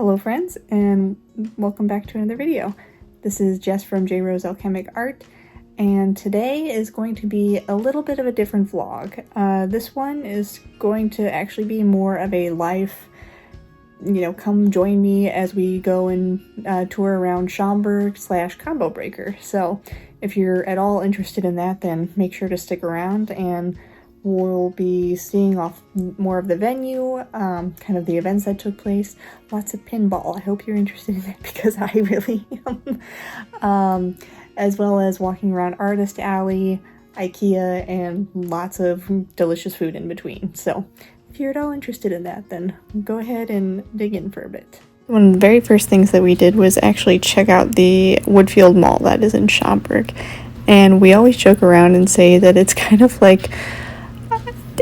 Hello friends, and welcome back to another video. This is Jess from J Rose Alchemic Art, and today is going to be a little bit of a different vlog. This one is going to actually be more of a life, come join me as we go and tour around Schaumburg / Combo Breaker. So if you're at all interested in that, then make sure to stick around, and we'll be seeing off more of the venue, kind of the events that took place, lots of pinball. I hope you're interested in that because I really am. As well as walking around Artist Alley, IKEA, and lots of delicious food in between. So if you're at all interested in that, then go ahead and dig in for a bit. One of the very first things that we did was actually check out the Woodfield Mall that is in Schaumburg. And we always joke around and say that it's kind of like,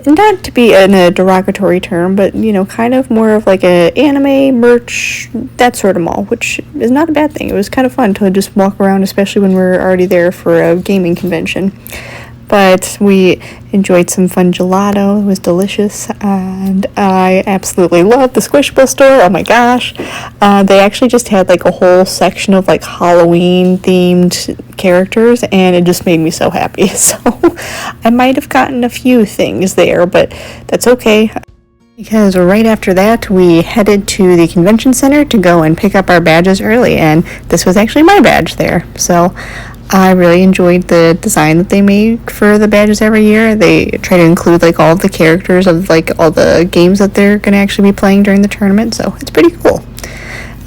not to be in a derogatory term, but kind of more of like a anime, merch, that sort of mall, which is not a bad thing. It was kind of fun to just walk around, especially when we're already there for a gaming convention. But we enjoyed some fun gelato. It was delicious, and I absolutely loved the Squishable store. Oh my gosh. They actually just had like a whole section of like Halloween themed characters, and it just made me so happy. So I might have gotten a few things there, but that's okay. Because right after that, we headed to the convention center to go and pick up our badges early, and this was actually my badge there. So I really enjoyed the design that they make for the badges every year. They try to include like all of the characters of like all the games that they're going to actually be playing during the tournament, so it's pretty cool.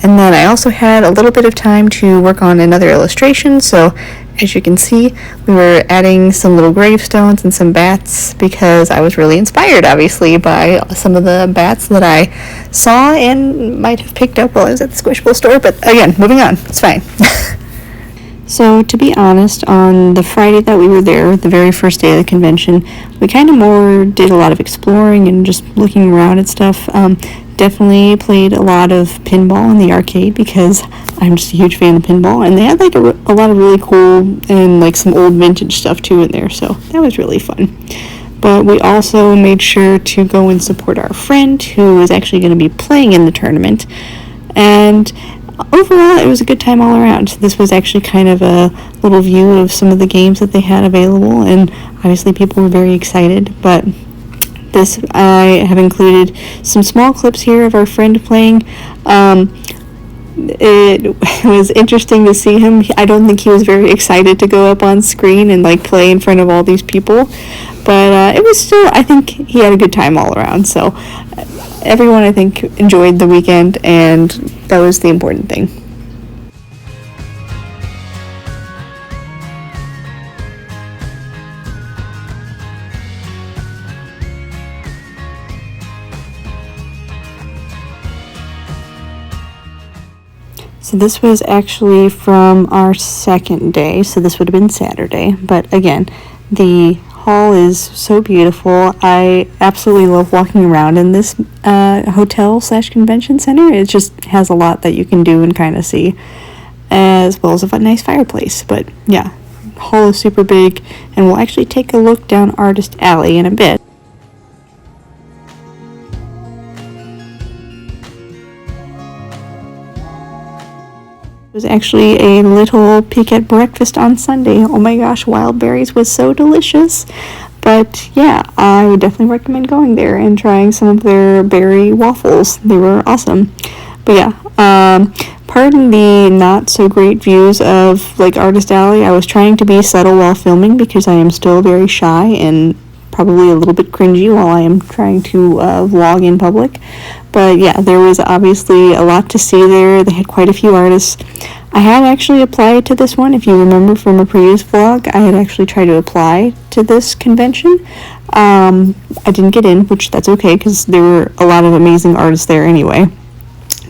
And then I also had a little bit of time to work on another illustration, so as you can see, we were adding some little gravestones and some bats because I was really inspired, obviously, by some of the bats that I saw and might have picked up while I was at the Squishable store, but again, moving on, it's fine. So, to be honest, on the Friday that we were there, the very first day of the convention, we kind of more did a lot of exploring and just looking around at stuff. Definitely played a lot of pinball in the arcade because I'm just a huge fan of pinball, and they had like a lot of really cool and like some old vintage stuff too in there, so that was really fun. But we also made sure to go and support our friend who is actually going to be playing in the tournament, and overall, it was a good time all around. This was actually kind of a little view of some of the games that they had available, and obviously people were very excited, but this, I have included some small clips here of our friend playing. It was interesting to see him. I don't think he was very excited to go up on screen and like play in front of all these people, but it was still, I think he had a good time all around, so everyone, I think, enjoyed the weekend, and that was the important thing. So this was actually from our second day, so this would have been Saturday, but again, the hall is so beautiful. I absolutely love walking around in this hotel / convention center. It just has a lot that you can do and kind of see, as well as a nice fireplace. But yeah, the hall is super big, and we'll actually take a look down Artist Alley in a bit. It was actually a little peek at breakfast on Sunday. Oh my gosh, wild berries was so delicious. But yeah, I would definitely recommend going there and trying some of their berry waffles. They were awesome. But yeah, pardon the not so great views of like Artist Alley. I was trying to be subtle while filming because I am still very shy and probably a little bit cringy while I am trying to vlog in public. But yeah, there was obviously a lot to see there. They had quite a few artists. I had actually applied to this one. If you remember from a previous vlog, I had actually tried to apply to this convention. I didn't get in, which that's okay because there were a lot of amazing artists there anyway.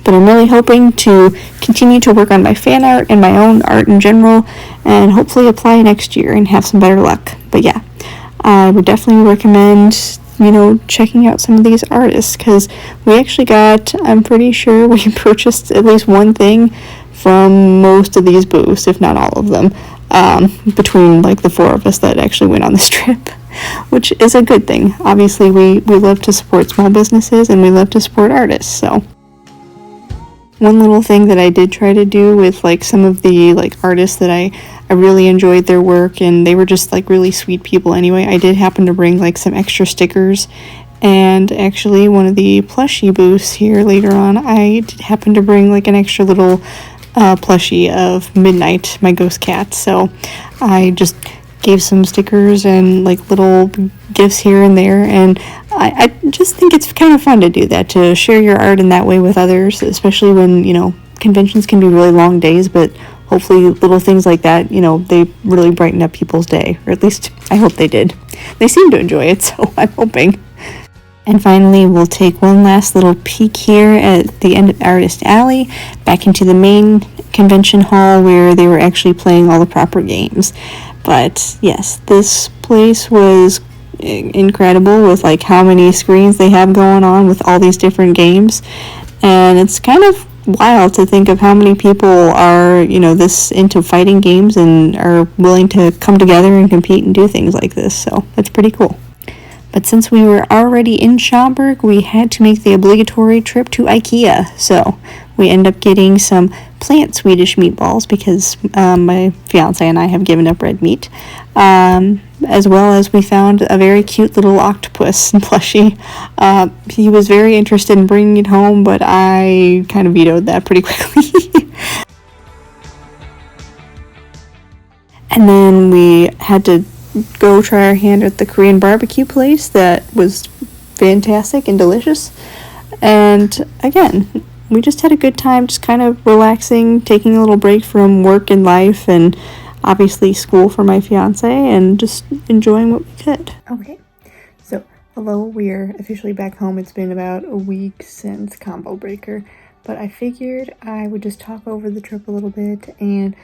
But I'm really hoping to continue to work on my fan art and my own art in general, and hopefully apply next year and have some better luck. But yeah, I would definitely recommend checking out some of these artists, because we actually got, I'm pretty sure we purchased at least one thing from most of these booths, if not all of them, between like the four of us that actually went on this trip, which is a good thing. Obviously, we love to support small businesses and we love to support artists, so. one little thing that I did try to do with like some of the like artists that I really enjoyed their work, and they were just like really sweet people anyway. I did happen to bring like some extra stickers, and actually one of the plushie booths here later on, I did happen to bring like an extra little plushie of Midnight, my ghost cat. So I just gave some stickers and like little gifts here and there, and I just think it's kind of fun to do that, to share your art in that way with others, especially when, you know, conventions can be really long days, but hopefully little things like that, you know, they really brighten up people's day, or at least I hope they did. They seem to enjoy it, so I'm hoping. And finally, we'll take one last little peek here at the end of Artist Alley, back into the main convention hall where they were actually playing all the proper games. But yes, this place was incredible with like how many screens they have going on with all these different games. And it's kind of wild to think of how many people are, you know, this into fighting games and are willing to come together and compete and do things like this. So that's pretty cool. But since we were already in Schaumburg, we had to make the obligatory trip to IKEA. So we ended up getting some plant Swedish meatballs because my fiance and I have given up red meat. As well as we found a very cute little octopus plushie. He was very interested in bringing it home, but I kind of vetoed that pretty quickly. And then we had to go try our hand at the Korean barbecue place that was fantastic and delicious. And again, we just had a good time, just kind of relaxing, taking a little break from work and life, and obviously school for my fiance, and just enjoying what we could. Okay, so hello, we're officially back home. It's been about a week since Combo Breaker, but I figured I would just talk over the trip a little bit and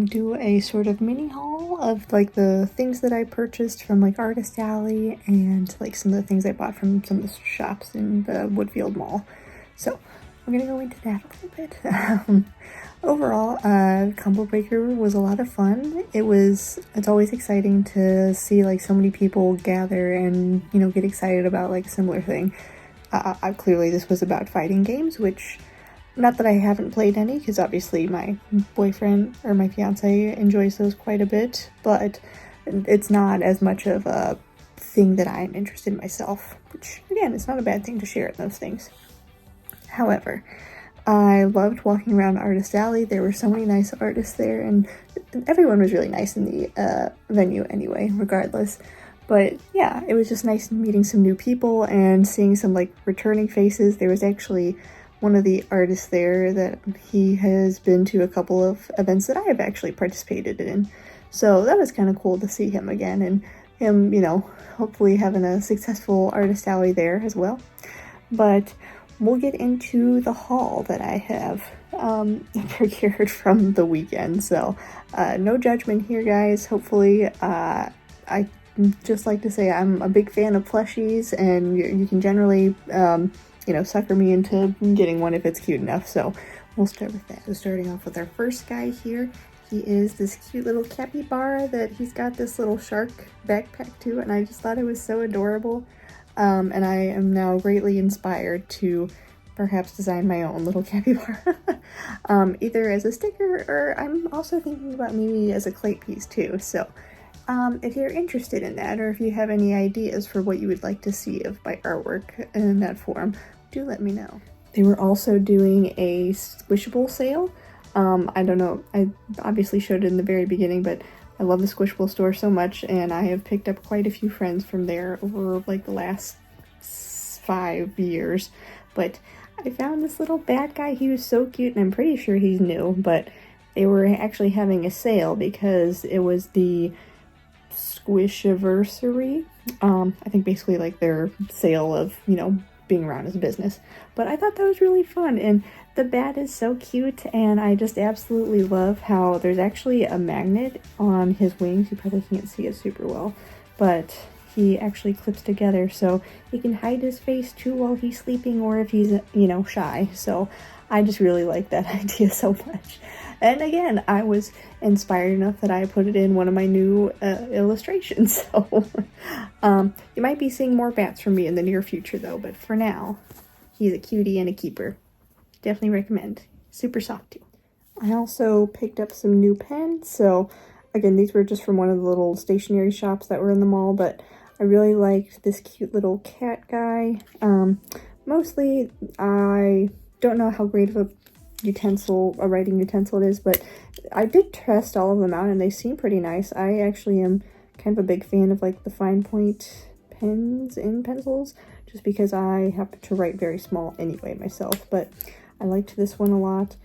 do a sort of mini haul of like the things that I purchased from like Artist Alley and like some of the things I bought from some of the shops in the Woodfield Mall. So we're gonna go into that a little bit. Overall, Combo Breaker was a lot of fun. It's always exciting to see like so many people gather and, you know, get excited about like a similar thing. Clearly this was about fighting games, which, not that I haven't played any, because obviously my boyfriend or my fiance enjoys those quite a bit, but it's not as much of a thing that I'm interested in myself, which again, it's not a bad thing to share in those things. However, I loved walking around Artist Alley. There were so many nice artists there, and everyone was really nice in the venue anyway, regardless. But yeah, it was just nice meeting some new people and seeing some like returning faces. There was actually one of the artists there that he has been to a couple of events that I have actually participated in. So that was kind of cool to see him again, and him, you know, hopefully having a successful Artist Alley there as well. But we'll get into the haul that I have procured from the weekend. So no judgment here, guys. Hopefully, I just like to say I'm a big fan of plushies, and you can generally you know, sucker me into getting one if it's cute enough. So we'll start with that. So starting off with our first guy here, he is this cute little capybara that he's got this little shark backpack to, and I just thought it was so adorable. And I am now greatly inspired to perhaps design my own little capybara, either as a sticker, or I'm also thinking about maybe as a clay piece too. So if you're interested in that, or if you have any ideas for what you would like to see of my artwork in that form, do let me know. They were also doing a Squishable sale. I don't know, I obviously showed it in the very beginning, but I love the Squishable store so much, and I have picked up quite a few friends from there over like the last 5 years. But I found this little bad guy. He was so cute, and I'm pretty sure he's new, but they were actually having a sale because it was the Squishiversary. I think basically like their sale of, you know, being around as a business. But I thought that was really fun, and the bat is so cute, and I just absolutely love how there's actually a magnet on his wings. You probably can't see it super well, but he actually clips together so he can hide his face too while he's sleeping, or if he's, you know, shy. So I just really like that idea so much. And again, I was inspired enough that I put it in one of my new illustrations. So you might be seeing more bats from me in the near future though, but for now, he's a cutie and a keeper. definitely recommend. Super soft too. I also picked up some new pens. So again, these were just from one of the little stationery shops that were in the mall, but I really liked this cute little cat guy. Mostly, I don't know how great of a writing utensil it is, but I did test all of them out and they seem pretty nice. I actually am kind of a big fan of like the fine point pens and pencils, just because I happen to write very small anyway myself, but I liked this one a lot.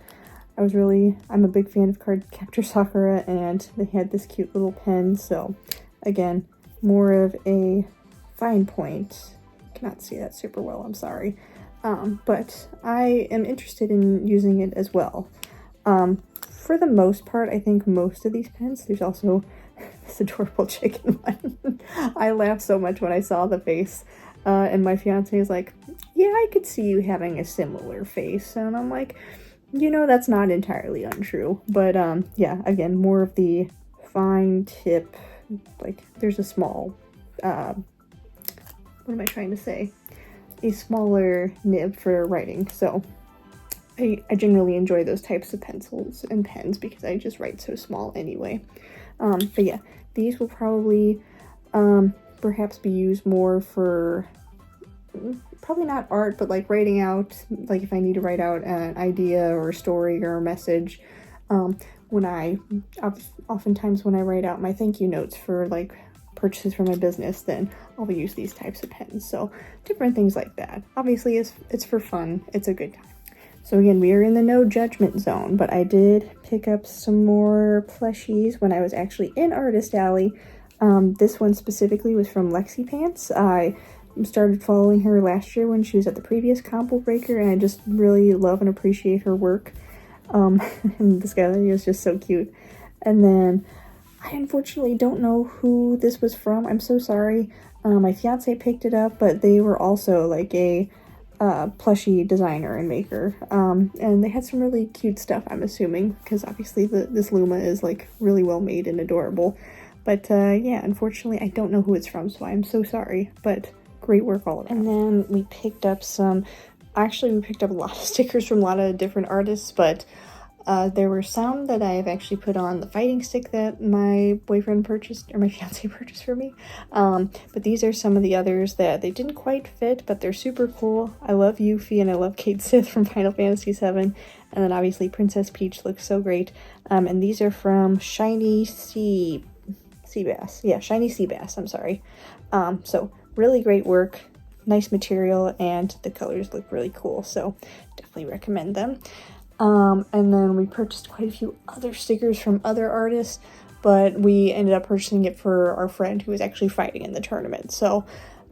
I'm a big fan of Card Captor Sakura, and they had this cute little pen, so again, more of a fine point. Cannot see that super well, I'm sorry. But I am interested in using it as well. For the most part, I think most of these pens, there's also this adorable chicken one. I laughed so much when I saw the face, and my fiance is like, yeah, I could see you having a similar face, and I'm like, you know, that's not entirely untrue, but yeah, again, more of the fine tip, like there's a small, what am I trying to say? A smaller nib for writing, so I generally enjoy those types of pencils and pens because I just write so small anyway. But yeah, these will probably perhaps be used more for, probably not art, but like writing out, like if I need to write out an idea or a story or a message. Oftentimes when I write out my thank you notes for like purchases for my business, then I'll use these types of pens. So different things like that. Obviously it's for fun. It's a good time. So again, we are in the no judgment zone, but I did pick up some more plushies when I was actually in Artist Alley. This one specifically was from Lexi Pants. I started following her last year when she was at the previous Combo Breaker, and I just really love and appreciate her work. And this guy is just so cute. And then I unfortunately don't know who this was from. I'm so sorry. My fiance picked it up, but they were also like a plushie designer and maker. And they had some really cute stuff, I'm assuming, because obviously this Luma is like really well made and adorable. But yeah, unfortunately I don't know who it's from, so I'm so sorry, but great work all around. And then we picked up we picked up a lot of stickers from a lot of different artists, but there were some that I have actually put on the fighting stick that my boyfriend purchased, or my fiance purchased for me. But these are some of the others that they didn't quite fit, but they're super cool. I love Yuffie and I love Kate Sith from Final Fantasy VII. And then obviously Princess Peach looks so great. And these are from Shiny Sea Bass. Yeah, Shiny Sea Bass, I'm sorry. So really great work, nice material, and the colors look really cool. So definitely recommend them. And then we purchased quite a few other stickers from other artists, but we ended up purchasing it for our friend who was actually fighting in the tournament. So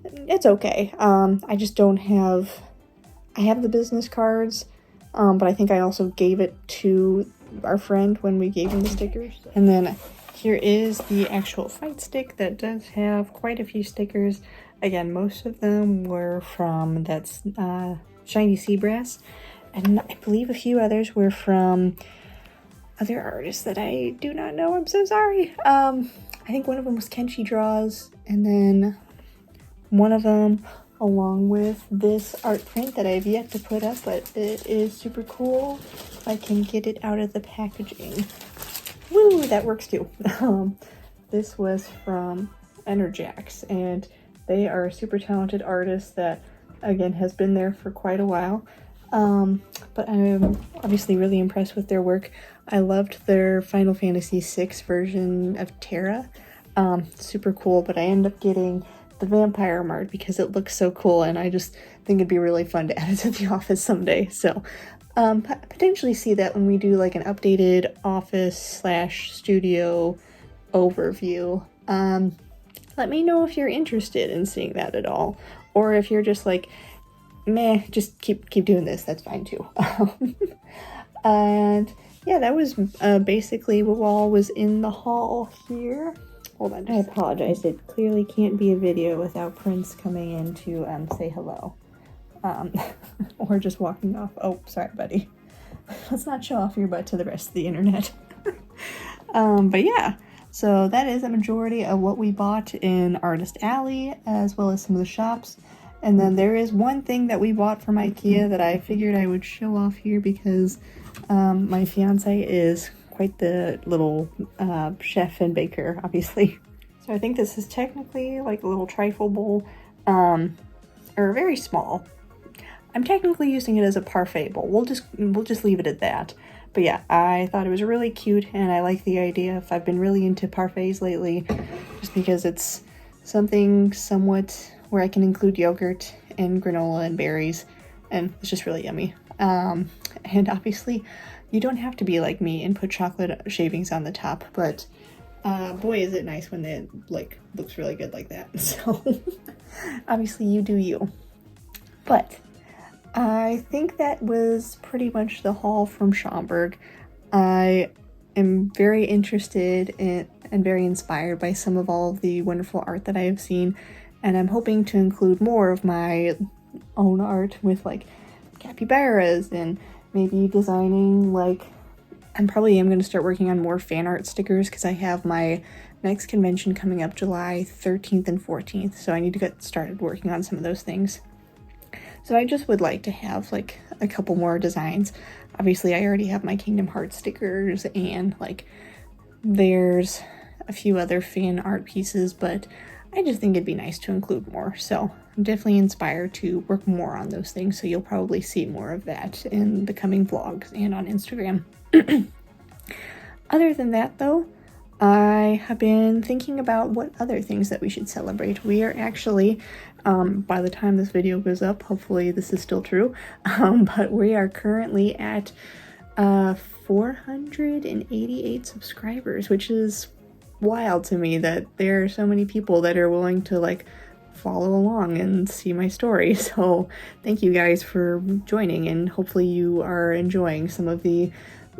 it's okay. I just don't have, I have the business cards, but I think I also gave it to our friend when we gave him the stickers. And then here is the actual fight stick that does have quite a few stickers. Again, most of them were from that's Shiny Sea Bass. And I believe a few others were from other artists that I do not know. I'm so sorry. I think one of them was Kenshi Draws, and then one of them along with this art print that I have yet to put up, but it is super cool. If I can get it out of the packaging. Woo, that works too. This was from Enerjax, and they are a super talented artist that, again, has been there for quite a while. But I'm obviously really impressed with their work. I loved their Final Fantasy VI version of Terra. Super cool, but I ended up getting the vampire mart because it looks so cool, and I just think it'd be really fun to add it to the office someday. So potentially see that when we do like an updated office/studio overview. Let me know if you're interested in seeing that at all, or if you're just like, meh, just keep doing this, that's fine too. And yeah, that was basically what all was in the haul here. Hold on, I apologize, it clearly can't be a video without Prince coming in to say hello. Or just walking off. Oh, sorry buddy. Let's not show off your butt to the rest of the internet. But yeah, so that is a majority of what we bought in Artist Alley, as well as some of the shops. And then there is one thing that we bought from IKEA that I figured I would show off here because my fiance is quite the little chef and baker, obviously. So I think this is technically like a little trifle bowl, or very small. I'm technically using it as a parfait bowl. We'll just leave it at that. But yeah, I thought it was really cute, and I like the idea. I've been really into parfaits lately, just because it's something somewhat where I can include yogurt and granola and berries, and it's just really yummy. And obviously, you don't have to be like me and put chocolate shavings on the top, but boy, is it nice when it like looks really good like that. So obviously, you do you. But I think that was pretty much the haul from Schaumburg. I am very interested in and very inspired by some of all of the wonderful art that I have seen, and I'm hoping to include more of my own art with like capybaras and maybe designing like I'm going to start working on more fan art stickers because I have my next convention coming up July 13th and 14th, so I need to get started working on some of those things. So I just would like to have like a couple more designs. Obviously I already have my Kingdom Hearts stickers, and like there's a few other fan art pieces, but I just think it'd be nice to include more. So I'm definitely inspired to work more on those things, so you'll probably see more of that in the coming vlogs and on Instagram. Other than that though, I have been thinking about what other things that we should celebrate. We are actually, by the time this video goes up, hopefully this is still true, but we are currently at 488 subscribers, which is wild to me that there are so many people that are willing to like follow along and see my story. So thank you guys for joining, and hopefully you are enjoying some of the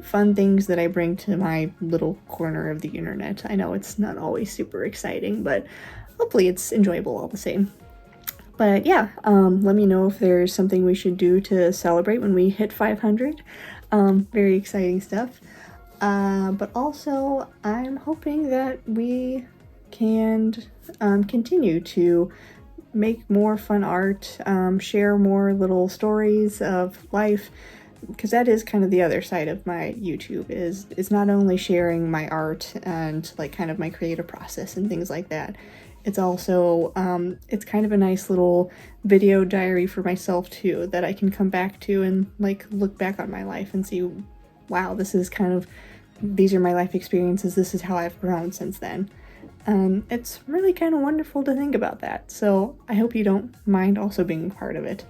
fun things that I bring to my little corner of the internet. I know it's not always super exciting, but hopefully it's enjoyable all the same. But yeah, let me know if there's something we should do to celebrate when we hit 500. Very exciting stuff. But also I'm hoping that we can continue to make more fun art, share more little stories of life, because that is kind of the other side of my YouTube, is it's not only sharing my art and like kind of my creative process and things like that. It's also it's kind of a nice little video diary for myself too, that I can come back to and like look back on my life and see, wow, these are my life experiences, this is how I've grown since then. It's really kind of wonderful to think about that, so I hope you don't mind also being part of it.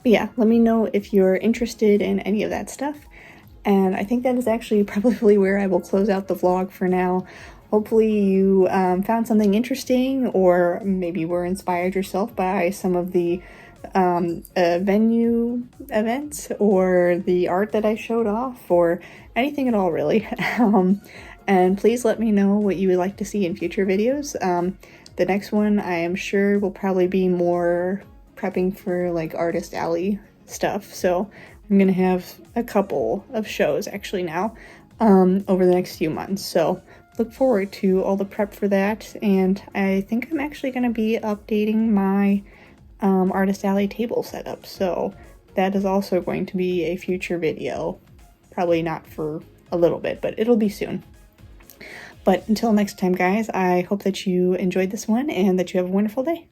But yeah, let me know if you're interested in any of that stuff, and I think that is actually probably where I will close out the vlog for now. Hopefully you found something interesting, or maybe were inspired yourself by some of the venue events or the art that I showed off, or anything at all really. And please let me know what you would like to see in future videos. The next one I am sure will probably be more prepping for like Artist Alley stuff, so I'm gonna have a couple of shows actually now over the next few months, so look forward to all the prep for that. And I think I'm actually going to be updating my Artist Alley table setup, so that is also going to be a future video. Probably not for a little bit, but it'll be soon. But until next time guys, I hope that you enjoyed this one and that you have a wonderful day.